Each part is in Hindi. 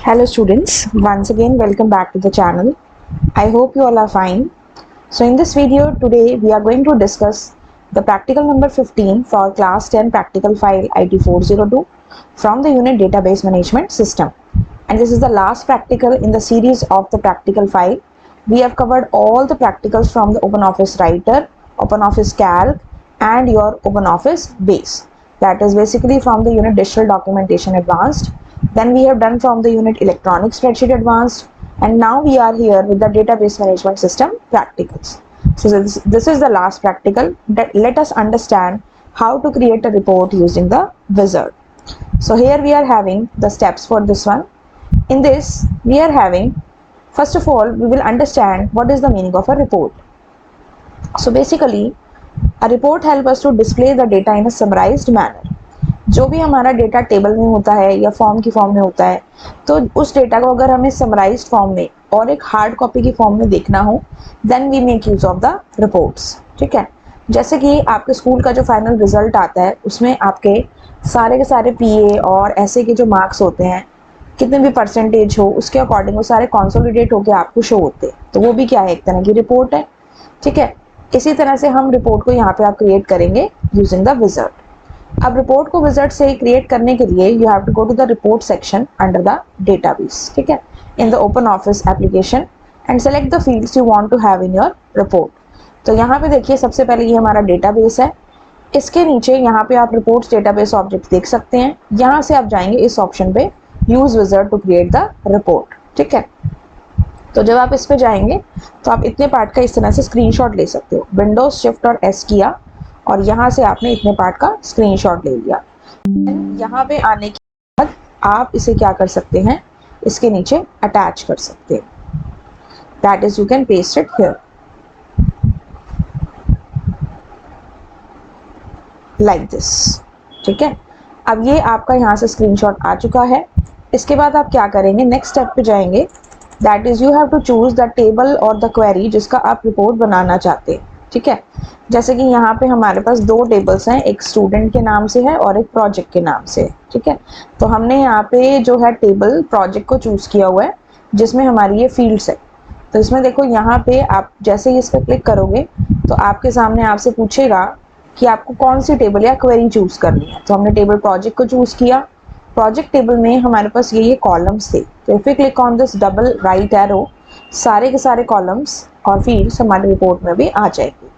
Hello students, once again welcome back to the channel. I hope you all are fine. So in this video today we are going to discuss the practical number 15 for class 10 practical file IT 402 from the unit database management system. And this is the last practical in the series of the practical file. We have covered all the practicals from the OpenOffice Writer, OpenOffice Calc and your OpenOffice Base. That is basically from the unit Digital Documentation Advanced. Then we have done from the unit Electronic Spreadsheet Advanced, and now we are here with the Database Management System practicals. So this is the last practical. Let us understand how to create a report using the wizard. So here we are having the steps for this one. In this we are having, first of all we will understand what is the meaning of a report. So basically a report helps us to display the data in a summarized manner. जो भी हमारा डेटा टेबल में होता है या फॉर्म की फॉर्म में होता है, तो उस डेटा को अगर हमें समराइज्ड फॉर्म में और एक हार्ड कॉपी की फॉर्म में देखना हो, then we make use of the reports. ठीक है, जैसे कि आपके स्कूल का जो फाइनल रिजल्ट आता है उसमें आपके सारे पीए और ऐसे के जो मार्क्स होते हैं, कितने भी परसेंटेज हो उसके अकॉर्डिंग वो सारे कॉन्सोलिडेट होकर आपको शो होते हैं, तो वो भी क्या है, एक तरह की रिपोर्ट है. ठीक है, इसी तरह से हम रिपोर्ट को यहाँ पे आप क्रिएट करेंगे यूजिंग द विजर्ड. अब रिपोर्ट को विजर्ड से क्रिएट करने के लिए you have to go to the report section under the database. ठीक है, in the open office application and select the fields you want to have in your report. तो यहाँ पे देखिए सबसे पहले ये हमारा डेटाबेस है. इसके नीचे यहाँ पे आप रिपोर्ट्स डेटाबेस ऑब्जेक्ट देख सकते हैं. यहाँ से आप जाएंगे इस ऑप्शन पे use wizard to create the report. ठीक है, तो जब आप इस पे जाएंगे तो आप इतने पार्ट का इस तरह से स्क्रीनशॉट ले सकते हो. विंडोज शिफ्ट और एस किया और यहाँ से आपने इतने पार्ट का स्क्रीनशॉट ले लिया. यहाँ पे आने के बाद आप इसे क्या कर सकते हैं, इसके नीचे अटैच कर सकते हैं. That is you can paste it here like this. ठीक है, अब ये आपका यहाँ से स्क्रीनशॉट आ चुका है. इसके बाद आप क्या करेंगे, नेक्स्ट स्टेप पे जाएंगे. That is you have to choose the table और द क्वेरी जिसका आप रिपोर्ट बनाना चाहते हैं. ठीक है, जैसे कि यहाँ पे हमारे पास दो टेबल्स हैं, एक स्टूडेंट के नाम से है और एक प्रोजेक्ट के नाम से. ठीक है, तो हमने यहाँ पे जो है टेबल प्रोजेक्ट को चूज किया हुआ है जिसमें हमारी ये फील्ड्स है. तो इसमें देखो यहाँ पे आप जैसे ही इस पर क्लिक करोगे तो आपके सामने आपसे पूछेगा कि आपको कौन सी टेबल या क्वेरी चूज करनी है. तो हमने टेबल प्रोजेक्ट को चूज किया. प्रोजेक्ट टेबल में हमारे पास ये कॉलम्स थे. तो if you click on this double right arrow, सारे के सारे कॉलम्स और फील्ड्स हमारे रिपोर्ट में भी आ जाएगी.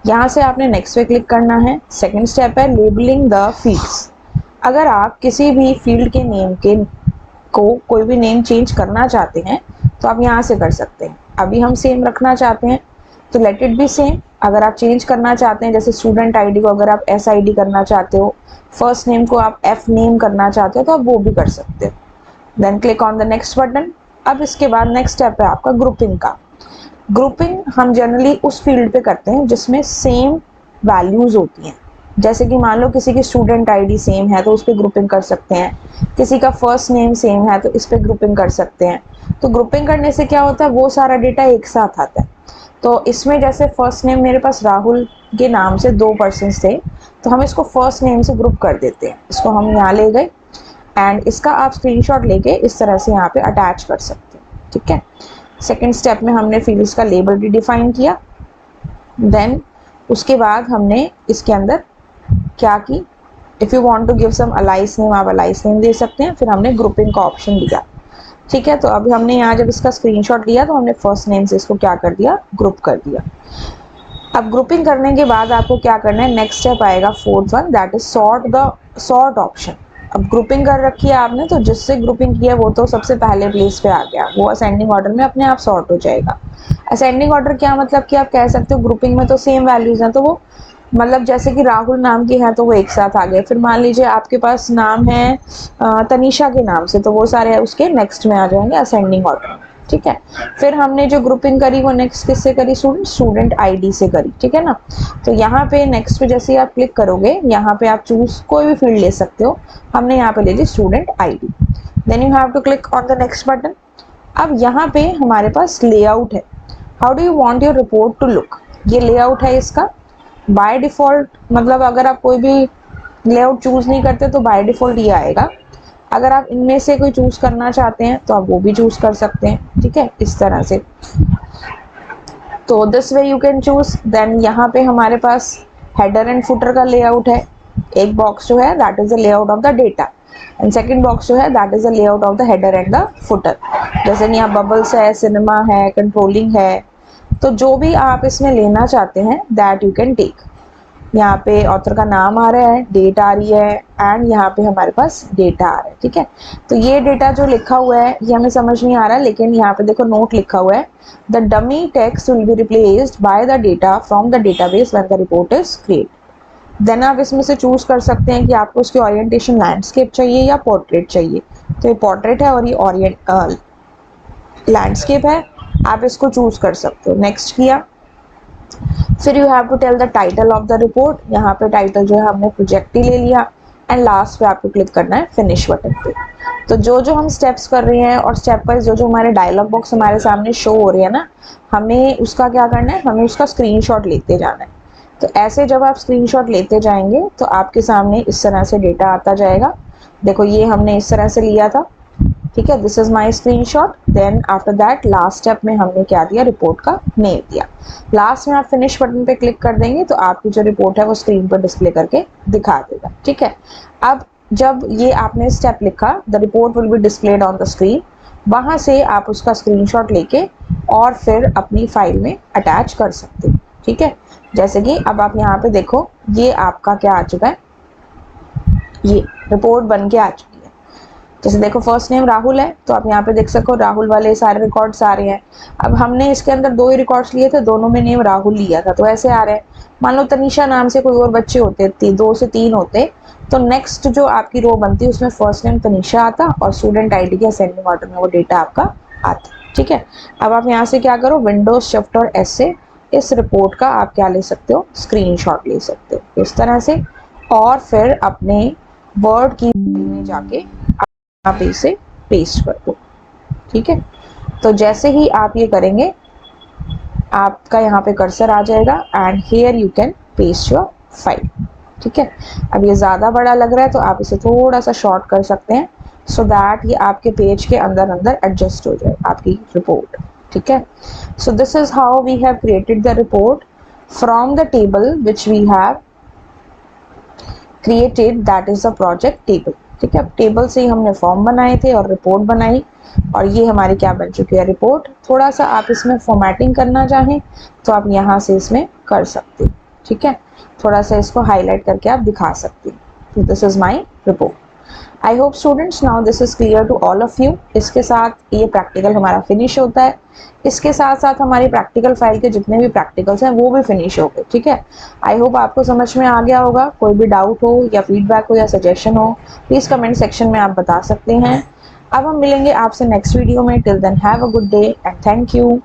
यहाँ से आपने नेक्स्ट पे क्लिक करना है. सेकेंड स्टेप है लेबलिंग द फील्ड्स. अगर आप किसी भी फील्ड के नेम के को कोई भी नेम चेंज करना चाहते हैं तो आप यहाँ से कर सकते हैं. अभी हम सेम रखना चाहते हैं तो लेट इट बी सेम. अगर आप चेंज करना चाहते हैं, जैसे स्टूडेंट आईडी को अगर आप एस आईडी करना चाहते हो, फर्स्ट नेम को आप एफ नेम करना चाहते हो, तो आप वो भी कर सकते हो. Then click on the next button. अब इसके बाद नेक्स्ट स्टेप है आपका ग्रुपिंग का. ग्रुपिंग हम जनरली उस फील्ड पे करते हैं जिसमें सेम वैल्यूज होती हैं. जैसे कि मान लो किसी की स्टूडेंट आईडी सेम है तो उस पर ग्रुपिंग कर सकते हैं. किसी का फर्स्ट नेम सेम है तो इस पर ग्रुपिंग कर सकते हैं. तो ग्रुपिंग करने से क्या होता है, वो सारा डेटा एक साथ आता है. तो इसमें जैसे फर्स्ट नेम मेरे पास राहुल के नाम से दो पर्सन थे, तो हम इसको फर्स्ट नेम से ग्रुप कर देते हैं. इसको हम यहाँ ले गए एंड इसका आप स्क्रीनशॉट लेके इस तरह से यहाँ पे अटैच कर सकते हैं. ठीक है, सेकेंड स्टेप में हमने फील्ड्स का लेबल भी डिफाइन किया. देन उसके बाद हमने इसके अंदर क्या की, if you want to give some alias name आप अलाइस नेम दे सकते हैं. फिर हमने ग्रुपिंग का ऑप्शन दिया. ठीक है, तो अभी हमने यहाँ जब इसका स्क्रीनशॉट लिया तो हमने फर्स्ट नेम से इसको क्या कर दिया, ग्रुप कर दिया. अब ग्रुपिंग करने के बाद आपको क्या करना है, नेक्स्ट स्टेप आएगा fourth one, that is sort option. अब ग्रुपिंग कर रखी है आपने तो जिससे ग्रुपिंग किया वो तो सबसे पहले प्लेस पे आ गया, वो असेंडिंग ऑर्डर में अपने आप सॉर्ट हो जाएगा. असेंडिंग ऑर्डर क्या मतलब कि आप कह सकते हो ग्रुपिंग में तो सेम वैल्यूज हैं, तो वो मतलब जैसे कि राहुल नाम की है तो वो एक साथ आ गए. फिर मान लीजिए आपके पास नाम है तनीषा के नाम से, तो वो सारे उसके नेक्स्ट में आ जाएंगे असेंडिंग ऑर्डर. ठीक है, फिर हमने जो ग्रुपिंग करी वो नेक्स्ट किससे करी, स्टूडेंट आईडी से करी. ठीक है ना, तो यहाँ पे नेक्स्ट पे जैसे आप क्लिक करोगे यहाँ पे आप चूज कोई भी फील्ड ले सकते हो. हमने यहाँ पे ले ली student ID. Then you have to click on the next button. अब यहाँ पे हमारे पास लेआउट है. How do you want your report to look, ये लेआउट है इसका. बाय डिफॉल्ट मतलब अगर आप कोई भी लेआउट चूज नहीं करते तो बाय डिफॉल्ट ये आएगा. अगर आप इनमें से कोई चूज करना चाहते हैं तो आप वो भी चूज कर सकते हैं, ठीक है, इस तरह से। तो this way you can choose. Then यहाँ पे हमारे पास हेडर एंड फुटर का लेआउट है। एक बॉक्स जो है that is the layout of the data, and second box जो है that is the layout of the header and the footer. जैसे कि यहाँ बबल्स है, सिनेमा है, कंट्रोलिंग है, तो जो भी आप इसमें लेना चाहते हैं दैट यू कैन टेक। यहाँ पे ऑथर का नाम आ रहा है, डेट आ रही है, एंड यहाँ पे हमारे पास डेटा आ रहा है, ठीक है। तो ये डेटा जो लिखा हुआ है ये हमें समझ नहीं आ रहा, लेकिन यहाँ पे देखो नोट लिखा हुआ है, the dummy text will be replaced by the data from the database when the report is create. Then आप इसमें से चूज कर सकते हैं कि आपको उसकी ओरिएंटेशन लैंडस्केप चाहिए या पोर्ट्रेट चाहिए। तो ये पोर्ट्रेट है और ये लैंडस्केप है, आप इसको चूज कर सकते हो। नेक्स्ट किया, फिर you have to tell the title of the report. यहाँ पे टाइटल जो है हमने प्रोजेक्ट ही ले लिया, एंड लास्ट पे आपको क्लिक करना है फिनिश बटन पे। तो जो जो हम स्टेप्स कर रहे हैं और स्टेप वाइज जो जो हमारे डायलॉग बॉक्स हमारे सामने शो हो रही है ना, हमें उसका क्या करना है, हमें उसका स्क्रीनशॉट लेते जाना है। तो ऐसे जब आप स्क्रीनशॉट लेते जाएंगे तो आपके सामने इस तरह से डेटा आता जाएगा। देखो ये हमने इस तरह से लिया था, ठीक है, this is my screenshot. Then after that last step में हमने क्या दिया, रिपोर्ट का नेम दिया। लास्ट में आप फिनिश बटन पे क्लिक कर देंगे तो आपकी जो रिपोर्ट है वो स्क्रीन पर डिस्प्ले करके दिखा देगा, ठीक है। अब जब ये आपने स्टेप लिखा, the report will be displayed on the screen, वहां से आप उसका स्क्रीनशॉट लेके और फिर अपनी फाइल में अटैच कर सकते हैं, ठीक है। जैसे कि अब आप यहाँ पे देखो, ये आपका क्या आ चुका है, ये रिपोर्ट बन के आ चुकी है। जैसे देखो फर्स्ट नेम राहुल है, तो आप यहाँ पे देख सको राहुल वाले सारे रिकॉर्ड्स आ रहे हैं। अब हमने इसके अंदर 2 ही रिकॉर्ड्स लिए थे, दोनों में नेम राहुल लिया था, तो ऐसे आ रहे हैं। मान लो तनीषा नाम से कोई और बच्चे होते, 2 से 3 होते, तो नेक्स्ट जो आपकी रो बनती उसमें फर्स्ट नेम तनीषा आता और स्टूडेंट आईडी के असेंडिंग ऑर्डर में वो डेटा आपका आता, ठीक है। अब आप यहाँ से क्या करो, विंडोज शिफ्ट और एस से इस रिपोर्ट का आप क्या ले सकते हो, स्क्रीनशॉट ले सकते हो इस तरह से, और फिर अपने वर्ड की में जाके आप इसे पेस्ट कर दो, ठीक है। तो जैसे ही आप ये करेंगे आपका यहाँ पे कर्सर आ जाएगा, and here you can paste your file, ठीक है। अब ये ज़्यादा बड़ा लग रहा है तो आप इसे थोड़ा सा शॉर्ट कर सकते हैं, सो दैट ये आपके पेज के अंदर अंदर एडजस्ट हो जाए आपकी रिपोर्ट, ठीक है। So this is how we have created the report from the table which we have created, that is the project table, ठीक है। टेबल से ही हमने फॉर्म बनाए थे और रिपोर्ट बनाई, और ये हमारी क्या बन चुकी है, रिपोर्ट। थोड़ा सा आप इसमें फॉर्मेटिंग करना चाहें तो आप यहाँ से इसमें कर सकते हैं, ठीक है। थोड़ा सा इसको हाईलाइट करके आप दिखा सकते हैं। तो this is my report. I hope students now this is clear to all of you. इसके साथ ये प्रैक्टिकल हमारा फिनिश होता है। इसके साथ साथ हमारी प्रैक्टिकल फाइल के जितने भी प्रैक्टिकल्स हैं वो भी फिनिश हो गए, ठीक है। आई होप आपको समझ में आ गया होगा। कोई भी डाउट हो या फीडबैक हो या सजेशन हो, प्लीज़ कमेंट सेक्शन में आप बता सकते हैं। अब हम मिलेंगे आपसे नेक्स्ट वीडियो में। Till then have a good day and thank you.